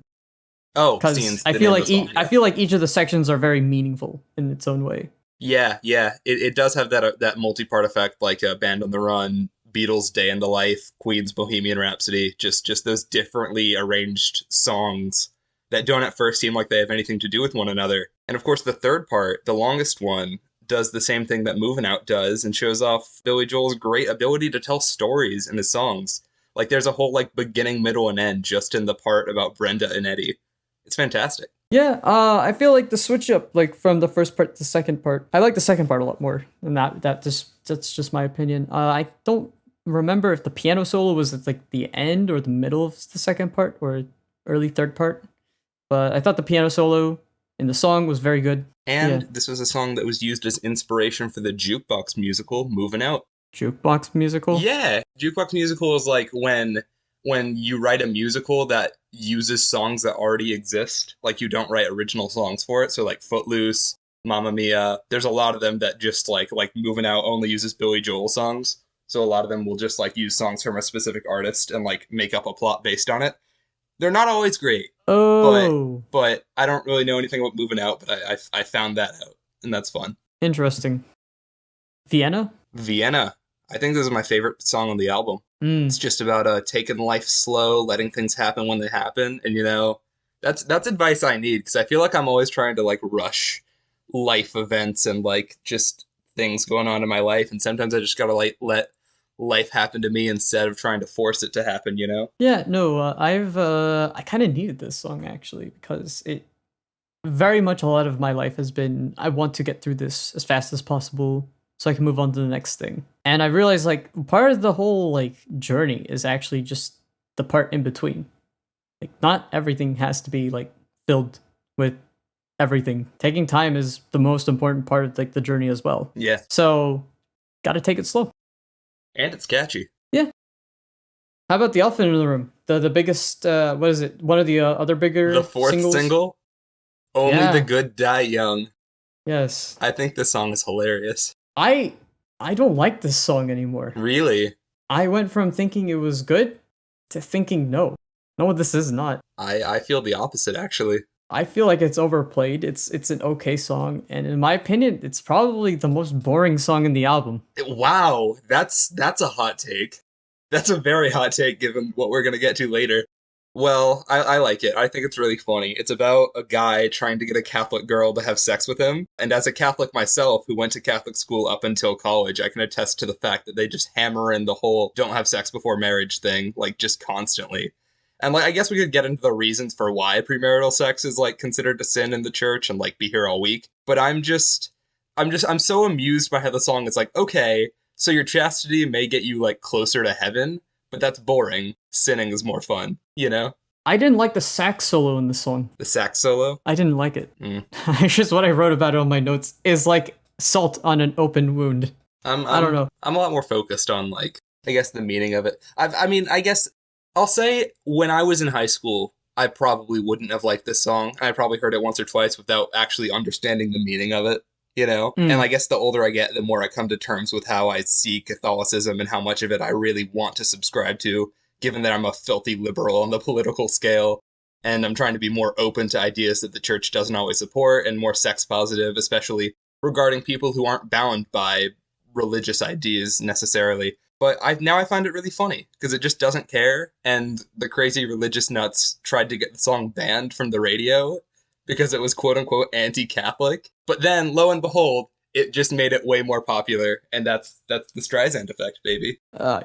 [SPEAKER 1] Oh,
[SPEAKER 2] because
[SPEAKER 1] scenes, the name of the song.
[SPEAKER 2] I
[SPEAKER 1] Yeah,
[SPEAKER 2] feel like each of the sections are very meaningful in its own way.
[SPEAKER 1] yeah, yeah. It does have that multi-part effect, like Band on the Run, Beatles' Day in the Life, Queen's Bohemian Rhapsody. Just those differently arranged songs that don't at first seem like they have anything to do with one another. And of course, the third part, the longest one, does the same thing that Movin' Out does and shows off Billy Joel's great ability to tell stories in his songs. Like there's a whole like beginning, middle, and end just in the part about Brenda and Eddie. It's fantastic.
[SPEAKER 2] Yeah, I feel like the switch up like from the first part to the second part. I like the second part a lot more, and that's just my opinion. I don't remember if the piano solo was at like the end or the middle of the second part or early third part, but I thought the piano solo in the song was very good.
[SPEAKER 1] And
[SPEAKER 2] Yeah,
[SPEAKER 1] this was a song that was used as inspiration for the jukebox musical Movin' Out.
[SPEAKER 2] jukebox musical.
[SPEAKER 1] Yeah, jukebox musical is like when you write a musical that uses songs that already exist. Like you don't write original songs for it. So like Footloose, Mamma Mia, there's a lot of them that just like Moving Out only uses Billy Joel songs. So a lot of them will just like use songs from a specific artist and like make up a plot based on it. They're not always great, but
[SPEAKER 2] Oh,
[SPEAKER 1] I don't really know anything about Moving Out, but I found that out and that's fun.
[SPEAKER 2] interesting. Vienna.
[SPEAKER 1] Vienna. I think this is my favorite song on the album. It's
[SPEAKER 2] Mm.
[SPEAKER 1] just about taking life slow, letting things happen when they happen, and that's advice I need because I feel like I'm always trying to like rush life events and like just things going on in my life, and sometimes I just gotta like let life happen to me instead of trying to force it to happen. You know?
[SPEAKER 2] Yeah, no, I kind of needed this song actually because it very much a lot of my life has been I want to get through this as fast as possible so I can move on to the next thing. And I realized like part of the whole like journey is actually just the part in between. Like not everything has to be like filled with everything. Taking time is the most important part of like the journey as well.
[SPEAKER 1] Yeah,
[SPEAKER 2] So, got to take it slow.
[SPEAKER 1] and it's catchy.
[SPEAKER 2] Yeah. How about the elephant in the room? The biggest what is it? One of the other
[SPEAKER 1] The
[SPEAKER 2] bigger
[SPEAKER 1] fourth
[SPEAKER 2] singles?
[SPEAKER 1] single, "Only the
[SPEAKER 2] Yeah.
[SPEAKER 1] Good Die Young."
[SPEAKER 2] Yes.
[SPEAKER 1] I think this song is hilarious.
[SPEAKER 2] I I don't like this song anymore.
[SPEAKER 1] Really,
[SPEAKER 2] I went from thinking it was good to thinking no. No, this is not.
[SPEAKER 1] I feel the opposite actually.
[SPEAKER 2] I feel like it's overplayed. It's an okay song, and in my opinion, it's probably the most boring song in the album.
[SPEAKER 1] Wow, that's a hot take. That's a very hot take given what we're gonna get to later. Well, I like it. I think it's really funny. It's about a guy trying to get a Catholic girl to have sex with him. And as a Catholic myself who went to Catholic school up until college, I can attest to the fact that they just hammer in the whole don't have sex before marriage thing, like just constantly. And like I guess we could get into the reasons for why premarital sex is like considered a sin in the church and like be here all week. But I'm so amused by how the song is like, okay, so your chastity may get you like closer to heaven, but that's boring. Sinning is more fun, you know?
[SPEAKER 2] I didn't like the sax solo in the song.
[SPEAKER 1] The sax solo.
[SPEAKER 2] I didn't like it.
[SPEAKER 1] Mm.
[SPEAKER 2] It's just what I wrote about it on my notes is like salt on an open wound. I don't know.
[SPEAKER 1] I'm a lot more focused on like I guess the meaning of it. I mean I guess I'll say when I was in high school, I probably wouldn't have liked this song. I probably heard it once or twice without actually understanding the meaning of it. You know, and
[SPEAKER 2] Mm.
[SPEAKER 1] I guess the older I get, the more I come to terms with how I see Catholicism and how much of it I really want to subscribe to, given that I'm a filthy liberal on the political scale. And I'm trying to be more open to ideas that the church doesn't always support and more sex positive, especially regarding people who aren't bound by religious ideas necessarily. But I find it really funny because it just doesn't care. And the crazy religious nuts tried to get the song banned from the radio because it was quote unquote anti Catholic. But then, lo and behold, it just made it way more popular, and that's the Streisand effect, baby.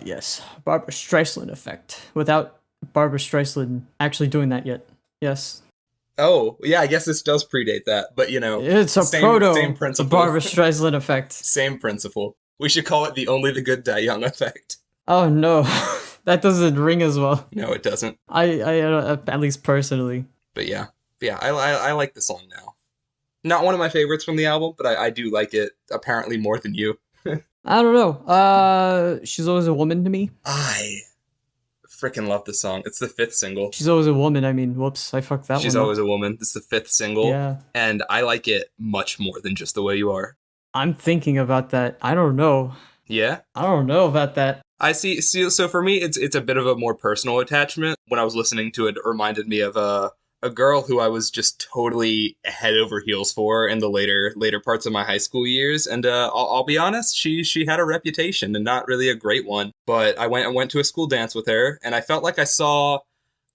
[SPEAKER 2] Yes. Barbara Streisand effect. Without Barbara Streisand actually doing that yet. Yes.
[SPEAKER 1] Oh, yeah, I guess this does predate that, but
[SPEAKER 2] It's a
[SPEAKER 1] same
[SPEAKER 2] proto
[SPEAKER 1] principle.
[SPEAKER 2] Barbara Streisand effect.
[SPEAKER 1] Same principle. We should call it the only the good die young effect.
[SPEAKER 2] Oh no. That doesn't ring as well.
[SPEAKER 1] No, it doesn't.
[SPEAKER 2] I at least personally.
[SPEAKER 1] But yeah, I like the song now. Not one of my favorites from the album, but I do like it apparently more than you.
[SPEAKER 2] I don't know. She's always a woman to me.
[SPEAKER 1] I freaking love the song. It's the fifth single.
[SPEAKER 2] She's always a woman. I mean, whoops, I fucked that
[SPEAKER 1] She's
[SPEAKER 2] one
[SPEAKER 1] always
[SPEAKER 2] up.
[SPEAKER 1] a woman. It's the fifth single.
[SPEAKER 2] Yeah.
[SPEAKER 1] And I like it much more than Just the Way You Are.
[SPEAKER 2] I'm thinking about that. I don't know.
[SPEAKER 1] Yeah?
[SPEAKER 2] I don't know about that.
[SPEAKER 1] I see. So for me, it's a bit of a more personal attachment. When I was listening to it, it reminded me of a girl who I was just totally head over heels for in the later parts of my high school years. And I'll be honest, she had a reputation and not really a great one. But I went to a school dance with her, and I felt like I saw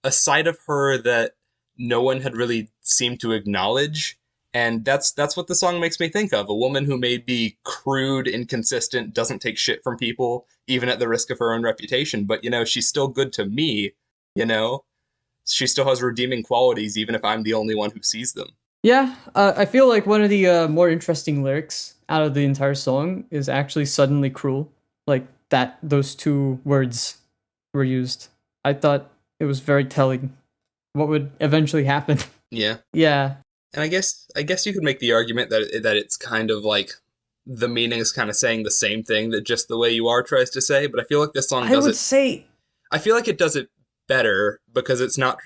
[SPEAKER 1] a side of her that no one had really seemed to acknowledge. And that's what the song makes me think of. A woman who may be crude, inconsistent, doesn't take shit from people, even at the risk of her own reputation. But, she's still good to me, you know? She still has redeeming qualities, even if I'm the only one who sees them.
[SPEAKER 2] Yeah, I feel like one of the more interesting lyrics out of the entire song is actually "suddenly cruel." Like that, those two words were used. I thought it was very telling. What would eventually happen?
[SPEAKER 1] Yeah.
[SPEAKER 2] Yeah,
[SPEAKER 1] And I guess you could make the argument that it's kind of like the meaning is kind of saying the same thing that Just the Way You Are tries to say, but I feel like this song
[SPEAKER 2] I
[SPEAKER 1] does
[SPEAKER 2] would
[SPEAKER 1] it.
[SPEAKER 2] say
[SPEAKER 1] I feel like it does it better because it's not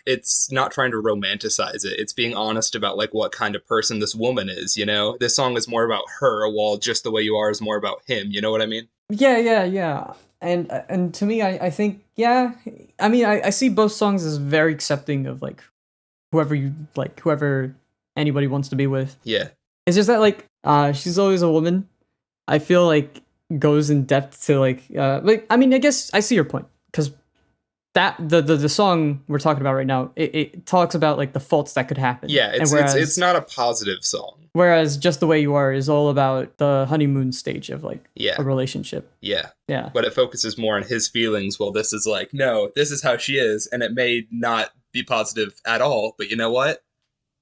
[SPEAKER 1] trying to romanticize it. It's being honest about like what kind of person this woman is, you know? This song is more about her while Just the Way You Are is more about him, you know what I mean?
[SPEAKER 2] yeah. And to me, I think yeah. I mean, I see both songs as very accepting of like whoever anybody wants to be with.
[SPEAKER 1] Yeah.
[SPEAKER 2] It's just that like she's always a woman. I feel like goes in depth to like I mean I guess I see your point because that the song we're talking about right now it talks about like the faults that could happen.
[SPEAKER 1] Yeah,
[SPEAKER 2] And whereas
[SPEAKER 1] it's not a positive song.
[SPEAKER 2] whereas Just the Way You Are is all about the honeymoon stage of like
[SPEAKER 1] Yeah.
[SPEAKER 2] a relationship.
[SPEAKER 1] Yeah.
[SPEAKER 2] Yeah.
[SPEAKER 1] But it focuses more on his feelings while this is like, no, this is how she is, and it may not be positive at all, but you know what?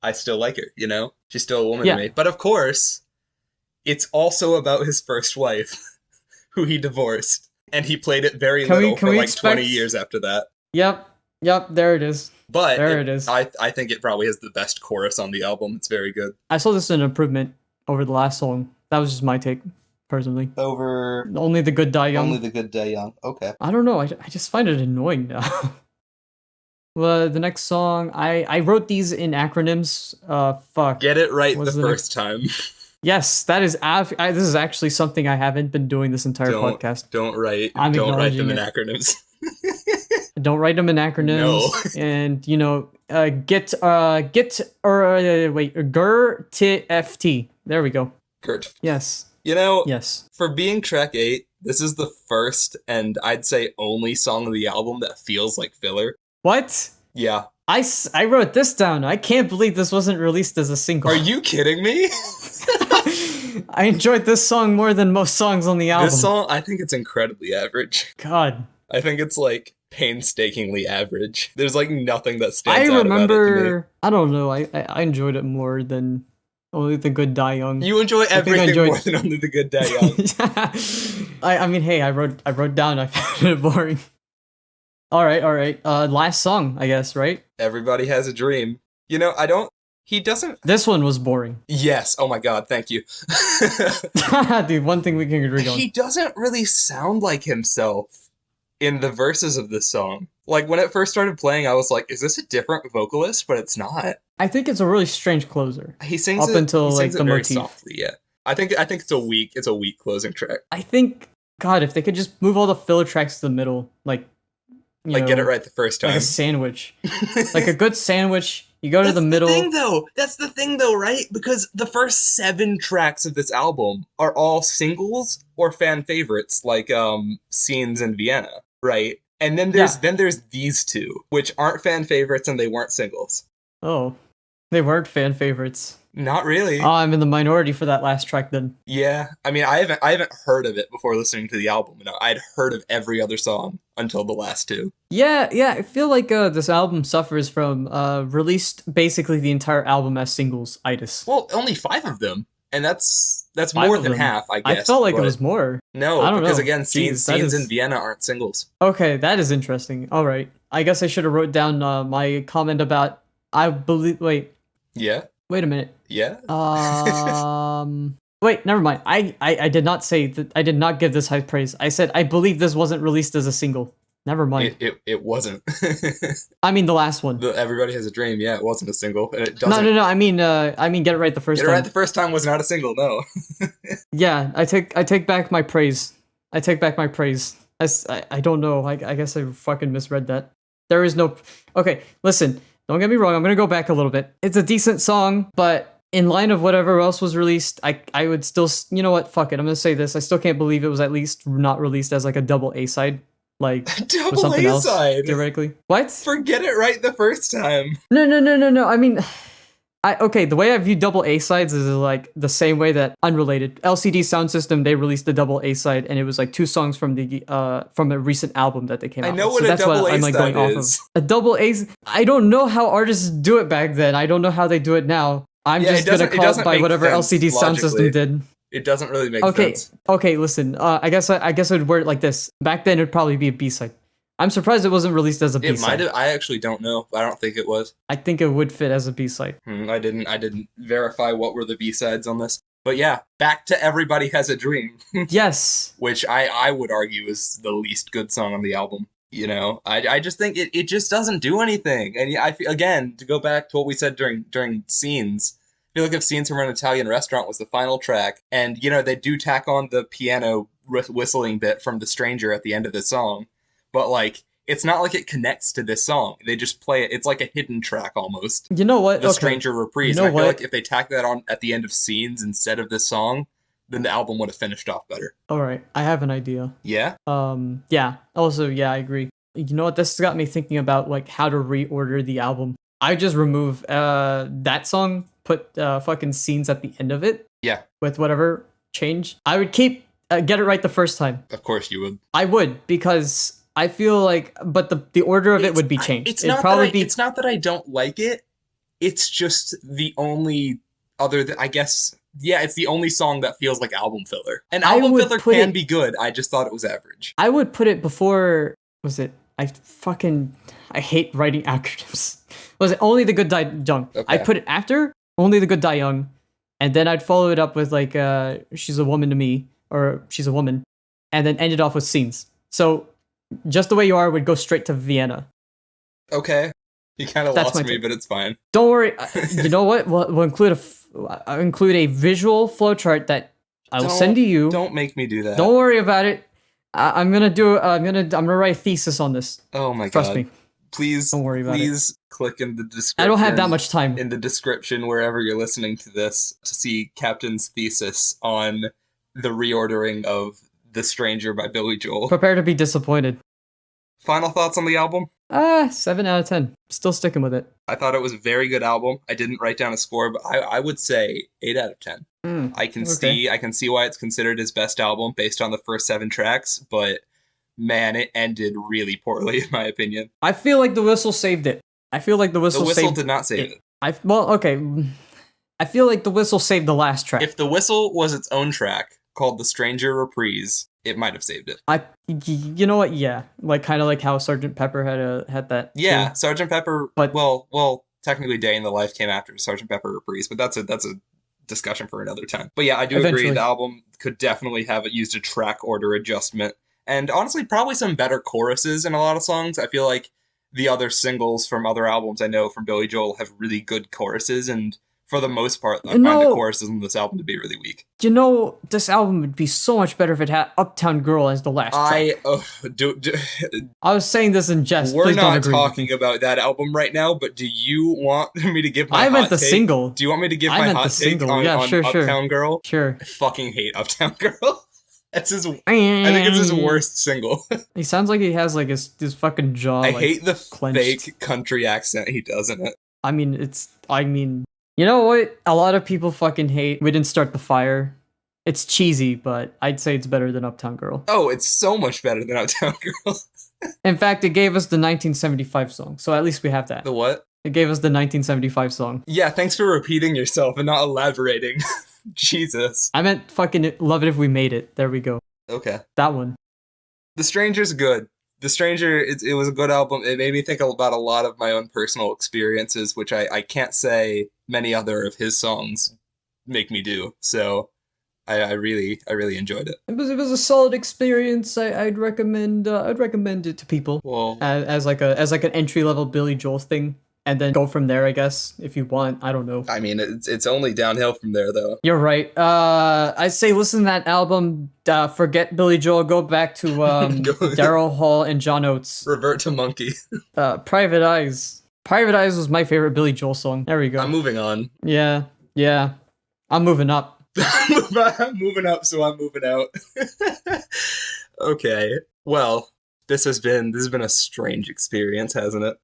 [SPEAKER 1] I still like her, you know? She's still a woman
[SPEAKER 2] Yeah.
[SPEAKER 1] to me. But of course, it's also about his first wife, who he divorced. And he played it very
[SPEAKER 2] Can we-
[SPEAKER 1] little
[SPEAKER 2] can
[SPEAKER 1] for
[SPEAKER 2] we
[SPEAKER 1] like 20
[SPEAKER 2] expect-
[SPEAKER 1] years after that.
[SPEAKER 2] Yep. There it is.
[SPEAKER 1] But
[SPEAKER 2] There it is.
[SPEAKER 1] I think it probably has the best chorus on the album. It's very good.
[SPEAKER 2] I saw this as an improvement over the last song. That was just my take, personally.
[SPEAKER 1] Over
[SPEAKER 2] Only the good die young.
[SPEAKER 1] the good day young. Okay.
[SPEAKER 2] I don't know. I just find it annoying now. Well, the next song, I wrote these in acronyms. Fuck.
[SPEAKER 1] Get it right
[SPEAKER 2] What's
[SPEAKER 1] the
[SPEAKER 2] the
[SPEAKER 1] first time.
[SPEAKER 2] Yes, that is. This is actually something I haven't been doing this entire
[SPEAKER 1] Don't
[SPEAKER 2] podcast.
[SPEAKER 1] Don't write
[SPEAKER 2] I'm
[SPEAKER 1] don't write them in
[SPEAKER 2] acknowledging
[SPEAKER 1] acronyms.
[SPEAKER 2] Don't write them in acronyms.
[SPEAKER 1] No.
[SPEAKER 2] And GER TFT. There we go.
[SPEAKER 1] Gert.
[SPEAKER 2] Yes. Yes.
[SPEAKER 1] For being track 8, this is the first and I'd say only song of the album that feels like filler.
[SPEAKER 2] What?
[SPEAKER 1] Yeah.
[SPEAKER 2] I wrote this down. I can't believe this wasn't released as a single.
[SPEAKER 1] Are you kidding me?
[SPEAKER 2] I enjoyed this song more than most songs on the
[SPEAKER 1] This
[SPEAKER 2] album.
[SPEAKER 1] song, I think it's incredibly average.
[SPEAKER 2] God.
[SPEAKER 1] I think it's like painstakingly average. There's like nothing that
[SPEAKER 2] I
[SPEAKER 1] stands out about it to me.
[SPEAKER 2] remember, I don't know, I enjoyed it more than Only the Good Die Young.
[SPEAKER 1] You enjoy
[SPEAKER 2] I think I
[SPEAKER 1] everything more
[SPEAKER 2] enjoyed.
[SPEAKER 1] than Only the Good Die Young.
[SPEAKER 2] I mean, hey, I wrote down. I found it boring. All right, all right. Last song, I guess, right?
[SPEAKER 1] Everybody has a dream. You know, I don't. He doesn't.
[SPEAKER 2] This one was boring.
[SPEAKER 1] Yes. Oh my God. Thank you.
[SPEAKER 2] Dude, one thing we can agree on.
[SPEAKER 1] He doesn't really sound like himself in the verses of this song. Like when it first started playing, I was like, "Is this a different vocalist?" But it's not.
[SPEAKER 2] I think it's a really strange closer.
[SPEAKER 1] He sings
[SPEAKER 2] Up
[SPEAKER 1] it.
[SPEAKER 2] until
[SPEAKER 1] He
[SPEAKER 2] like
[SPEAKER 1] sings
[SPEAKER 2] the
[SPEAKER 1] it very
[SPEAKER 2] motif.
[SPEAKER 1] softly. Yeah. I think it's a weak closing track.
[SPEAKER 2] I think, God, if they could just move all the filler tracks to the middle, like,
[SPEAKER 1] Like get it right the first time.
[SPEAKER 2] like a sandwich, like a good sandwich. You go to the middle.
[SPEAKER 1] That's the thing, though, right? Because the first 7 tracks of this album are all singles or fan favorites, like "Scenes in Vienna," right? And then there's these two, which aren't fan favorites and they weren't singles.
[SPEAKER 2] Oh, they weren't fan favorites.
[SPEAKER 1] Not really.
[SPEAKER 2] Oh, I'm in the minority for that last track then.
[SPEAKER 1] Yeah, I mean, I haven't heard of it before listening to the album. No, I'd heard of every other song until the last 2.
[SPEAKER 2] Yeah, yeah. I feel like this album suffers from released basically the entire album as singles itis.
[SPEAKER 1] Well, only 5 of them, and that's
[SPEAKER 2] Five
[SPEAKER 1] more
[SPEAKER 2] of
[SPEAKER 1] than
[SPEAKER 2] them.
[SPEAKER 1] half, I
[SPEAKER 2] I
[SPEAKER 1] guess.
[SPEAKER 2] felt like it
[SPEAKER 1] but
[SPEAKER 2] was more.
[SPEAKER 1] no,
[SPEAKER 2] I don't
[SPEAKER 1] because
[SPEAKER 2] know.
[SPEAKER 1] again,
[SPEAKER 2] Jeez, that
[SPEAKER 1] scenes in
[SPEAKER 2] is-
[SPEAKER 1] Vienna aren't singles.
[SPEAKER 2] Okay, that is interesting. All right. I guess I should have wrote down my comment about I believe.
[SPEAKER 1] Yeah,
[SPEAKER 2] Wait a minute.
[SPEAKER 1] yeah.
[SPEAKER 2] Wait, never mind. I did not say that. I did not give this high praise. I said I believe this wasn't released as a single. Never mind.
[SPEAKER 1] It wasn't.
[SPEAKER 2] I mean the last one.
[SPEAKER 1] Everybody Has a Dream. Yeah, it wasn't a single, and it
[SPEAKER 2] No,
[SPEAKER 1] doesn't.
[SPEAKER 2] no. I mean Get It Right the First
[SPEAKER 1] Get It
[SPEAKER 2] Time.
[SPEAKER 1] Right the First Time was not a single. No.
[SPEAKER 2] Yeah, I take back my praise. I take back my praise. I don't know. I guess I fucking misread that. There is no. Okay, listen. Don't get me wrong. I'm gonna go back a little bit. It's a decent song, but in line of whatever else was released, I would still. You know what? Fuck it. I'm gonna say this. I still can't believe it was at least not released as like a double A side, like or
[SPEAKER 1] Double
[SPEAKER 2] something
[SPEAKER 1] A
[SPEAKER 2] else.
[SPEAKER 1] side.
[SPEAKER 2] Theoretically, what?
[SPEAKER 1] Forget It Right the First Time.
[SPEAKER 2] No. I mean, okay. The way I view double A sides is like the same way that unrelated LCD Sound System they released a double A side and it was like 2 songs from a recent album that they came out.
[SPEAKER 1] I know
[SPEAKER 2] with.
[SPEAKER 1] what
[SPEAKER 2] So
[SPEAKER 1] a
[SPEAKER 2] that's
[SPEAKER 1] double
[SPEAKER 2] what
[SPEAKER 1] A
[SPEAKER 2] I'm like
[SPEAKER 1] side
[SPEAKER 2] going off
[SPEAKER 1] is.
[SPEAKER 2] of. A double A. I don't know how artists do it back then. I don't know how they do it now. I'm
[SPEAKER 1] Yeah,
[SPEAKER 2] just
[SPEAKER 1] it
[SPEAKER 2] gonna
[SPEAKER 1] doesn't- it
[SPEAKER 2] call it
[SPEAKER 1] doesn't
[SPEAKER 2] by
[SPEAKER 1] make
[SPEAKER 2] whatever
[SPEAKER 1] sense
[SPEAKER 2] LCD Sound System
[SPEAKER 1] logically.
[SPEAKER 2] did.
[SPEAKER 1] It doesn't really make
[SPEAKER 2] Okay,
[SPEAKER 1] sense.
[SPEAKER 2] okay. Listen. I guess I would word it like this. Back then, it'd probably be a B side. I'm surprised it wasn't released as a B
[SPEAKER 1] It might
[SPEAKER 2] side.
[SPEAKER 1] have. I actually don't know. I don't think it was.
[SPEAKER 2] I think it would fit as a B side.
[SPEAKER 1] I didn't verify what were the B sides on this. But yeah, back to Everybody Has a Dream,
[SPEAKER 2] Yes.
[SPEAKER 1] which I would argue is the least good song on the album. You know, I just think it just doesn't do anything. And I feel, again, to go back to what we said during Scenes, I feel like if Scenes from an Italian Restaurant was the final track, and you know they do tack on the piano whistling bit from The Stranger at the end of the song, but like it's not like it connects to this song. They just play it. It's like a hidden track almost.
[SPEAKER 2] You know what?
[SPEAKER 1] The
[SPEAKER 2] Okay.
[SPEAKER 1] Stranger reprise.
[SPEAKER 2] You know
[SPEAKER 1] And I feel
[SPEAKER 2] what?
[SPEAKER 1] like if they tack that on at the end of Scenes instead of this song, then the album would have finished off better.
[SPEAKER 2] All right, I have an idea.
[SPEAKER 1] Yeah?
[SPEAKER 2] Yeah. Also, yeah, I agree. You know what? This has got me thinking about like how to reorder the album. I just remove that song, put fucking Scenes at the end of it
[SPEAKER 1] Yeah,
[SPEAKER 2] with whatever change. I would keep Get It Right the First Time.
[SPEAKER 1] of course you would.
[SPEAKER 2] I would because I feel like, but the order of it would be changed.
[SPEAKER 1] It's
[SPEAKER 2] It'd
[SPEAKER 1] not
[SPEAKER 2] probably
[SPEAKER 1] that
[SPEAKER 2] be.
[SPEAKER 1] it's not that I don't like it. It's just the only I guess, yeah, it's the only song that feels like album filler. And
[SPEAKER 2] I
[SPEAKER 1] album
[SPEAKER 2] would
[SPEAKER 1] filler
[SPEAKER 2] put
[SPEAKER 1] can
[SPEAKER 2] it-
[SPEAKER 1] be good. I just thought it was average.
[SPEAKER 2] I would put it before. Was it? I hate writing acronyms. Was it Only the Good Die Young?
[SPEAKER 1] Okay.
[SPEAKER 2] I'd put it after Only the Good Die Young, and then I'd follow it up with like She's a Woman to Me, or She's a Woman, and then end it off with Scenes. So Just the Way You Are would go straight to Vienna.
[SPEAKER 1] Okay. You kind of
[SPEAKER 2] That's
[SPEAKER 1] lost
[SPEAKER 2] my
[SPEAKER 1] me,
[SPEAKER 2] take.
[SPEAKER 1] but it's fine.
[SPEAKER 2] Don't worry. You know what? We'll include a visual flowchart that I will send to you.
[SPEAKER 1] Don't make me do that.
[SPEAKER 2] Don't worry about it. I'm gonna write a thesis on this.
[SPEAKER 1] Oh my
[SPEAKER 2] Trust
[SPEAKER 1] god.
[SPEAKER 2] me.
[SPEAKER 1] Please,
[SPEAKER 2] Don't worry about it.
[SPEAKER 1] please click in the description.
[SPEAKER 2] I don't have that much time.
[SPEAKER 1] In the description wherever you're listening to this to see Captain's thesis on the reordering of The Stranger by Billy Joel.
[SPEAKER 2] Prepare to be disappointed.
[SPEAKER 1] Final thoughts on the album?
[SPEAKER 2] 7 out of 10. Still sticking with it.
[SPEAKER 1] I thought it was a very good album. I didn't write down a score, but I would say 8 out of 10.
[SPEAKER 2] Okay.
[SPEAKER 1] I can see why it's considered his best album based on the first 7 tracks, but man, it ended really poorly in my opinion.
[SPEAKER 2] I feel like the whistle saved it. I feel like the
[SPEAKER 1] The
[SPEAKER 2] whistle
[SPEAKER 1] whistle
[SPEAKER 2] saved
[SPEAKER 1] did not save
[SPEAKER 2] it.
[SPEAKER 1] it.
[SPEAKER 2] Okay. I feel like the whistle saved the last track.
[SPEAKER 1] If the whistle was its own track called The Stranger Reprise, it might have saved it.
[SPEAKER 2] You know what? Yeah, like kind of like how Sergeant Pepper had that.
[SPEAKER 1] Yeah,
[SPEAKER 2] too.
[SPEAKER 1] Sergeant Pepper.
[SPEAKER 2] But
[SPEAKER 1] Technically, Day in the Life came after Sergeant Pepper Reprise, but that's a discussion for another time. But yeah, I do agree.
[SPEAKER 2] eventually,
[SPEAKER 1] The album could definitely have used a track order adjustment, and honestly, probably some better choruses in a lot of songs. I feel like the other singles from other albums I know from Billy Joel have really good choruses, and for the most part, I find the
[SPEAKER 2] no,
[SPEAKER 1] choruses in this album to be really weak.
[SPEAKER 2] this album would be so much better if it had Uptown Girl as the last
[SPEAKER 1] I
[SPEAKER 2] track.
[SPEAKER 1] do.
[SPEAKER 2] I was saying this in jest.
[SPEAKER 1] We're
[SPEAKER 2] Please don't
[SPEAKER 1] not
[SPEAKER 2] agree with
[SPEAKER 1] talking
[SPEAKER 2] me.
[SPEAKER 1] about that album right now, but do you want me to give my
[SPEAKER 2] I meant
[SPEAKER 1] hot
[SPEAKER 2] the
[SPEAKER 1] take?
[SPEAKER 2] single.
[SPEAKER 1] Do you want me to give
[SPEAKER 2] I
[SPEAKER 1] my
[SPEAKER 2] meant the
[SPEAKER 1] hot take
[SPEAKER 2] single. Yeah,
[SPEAKER 1] on
[SPEAKER 2] sure,
[SPEAKER 1] Uptown Girl?
[SPEAKER 2] sure.
[SPEAKER 1] I fucking hate Uptown Girl. That's his. I think it's his
[SPEAKER 2] He
[SPEAKER 1] worst single.
[SPEAKER 2] sounds like he has like his fucking jaw
[SPEAKER 1] I
[SPEAKER 2] like
[SPEAKER 1] hate the
[SPEAKER 2] clenched.
[SPEAKER 1] fake country accent he does in it.
[SPEAKER 2] I mean, you know what? A lot of people fucking hate We Didn't Start the Fire. It's cheesy, but I'd say it's better than Uptown Girl.
[SPEAKER 1] Oh, it's so much better than Uptown Girl.
[SPEAKER 2] In fact, it gave us the 1975 song, so at least we have that.
[SPEAKER 1] The what?
[SPEAKER 2] It gave us the 1975 song.
[SPEAKER 1] Yeah, thanks for repeating yourself and not elaborating. Jesus.
[SPEAKER 2] I meant fucking Love It If We Made It. There we go.
[SPEAKER 1] Okay.
[SPEAKER 2] That one.
[SPEAKER 1] The Stranger's good. The Stranger, it was a good album. It made me think about a lot of my own personal experiences, which I can't say many other of his songs make me do. So I really enjoyed it.
[SPEAKER 2] It was a solid experience. I'd recommend it to people
[SPEAKER 1] Well,
[SPEAKER 2] as like an entry level Billy Joel thing, and then go from there. I guess if you want. I don't know.
[SPEAKER 1] I mean, it's only downhill from there, though.
[SPEAKER 2] You're right. I say listen to that album. Forget Billy Joel. Go back to Daryl Hall and John Oates.
[SPEAKER 1] Revert to Monkey.
[SPEAKER 2] Private Eyes. Private Eyes was my favorite Billy Joel song. There we go.
[SPEAKER 1] I'm moving on.
[SPEAKER 2] Yeah. I'm moving up.
[SPEAKER 1] I'm moving up, so I'm moving out. Okay. Well, this has been a strange experience, hasn't it?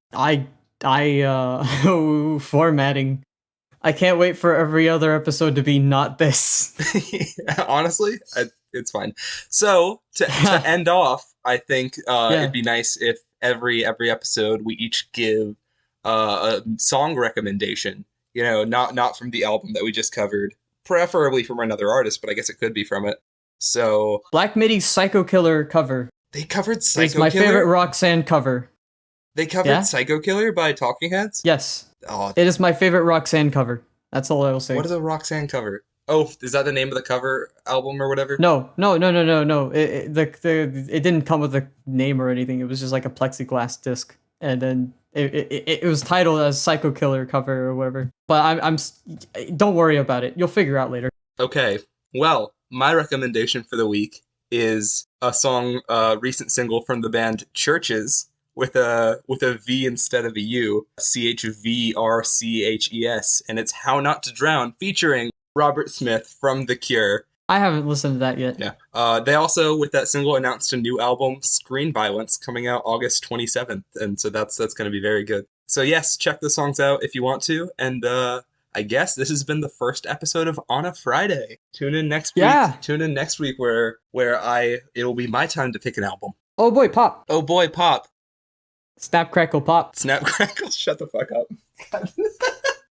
[SPEAKER 2] Formatting. I can't wait for every other episode to be not this.
[SPEAKER 1] Honestly, it's fine. So to end off, I think
[SPEAKER 2] Yeah.
[SPEAKER 1] it'd be nice if every episode we each give a song recommendation. You know, not from the album that we just covered, preferably from another artist, but I guess it could be from it. So
[SPEAKER 2] Black Midi's Psycho Killer cover
[SPEAKER 1] they covered Psycho
[SPEAKER 2] is my
[SPEAKER 1] Killer.
[SPEAKER 2] favorite Roxanne cover.
[SPEAKER 1] They covered
[SPEAKER 2] Yeah?
[SPEAKER 1] Psycho Killer by Talking Heads.
[SPEAKER 2] Yes,
[SPEAKER 1] Oh,
[SPEAKER 2] it is my favorite Roxanne cover. That's all I will say.
[SPEAKER 1] what is a Roxanne cover? Oh, is that the name of the cover album or whatever?
[SPEAKER 2] No. It didn't come with a name or anything. It was just like a plexiglass disc, and then it was titled as Psycho Killer cover or whatever. But don't worry about it. You'll figure out later.
[SPEAKER 1] Okay. Well, my recommendation for the week is a song, recent single from the band Churches with a V instead of a U, CHVRCHES, and it's How Not to Drown, featuring Robert Smith from The Cure.
[SPEAKER 2] I haven't listened to that yet.
[SPEAKER 1] Yeah. They also, with that single, announced a new album, Screen Violence, coming out August 27th, and so that's going to be very good. So yes, check the songs out if you want to, and I guess this has been the first episode of On a Friday. Tune in next week.
[SPEAKER 2] Yeah.
[SPEAKER 1] Tune in next week where it'll be my time to pick an album.
[SPEAKER 2] Oh boy, pop.
[SPEAKER 1] Oh boy, pop.
[SPEAKER 2] Snap, crackle, pop.
[SPEAKER 1] Snap, crackle, shut the fuck up.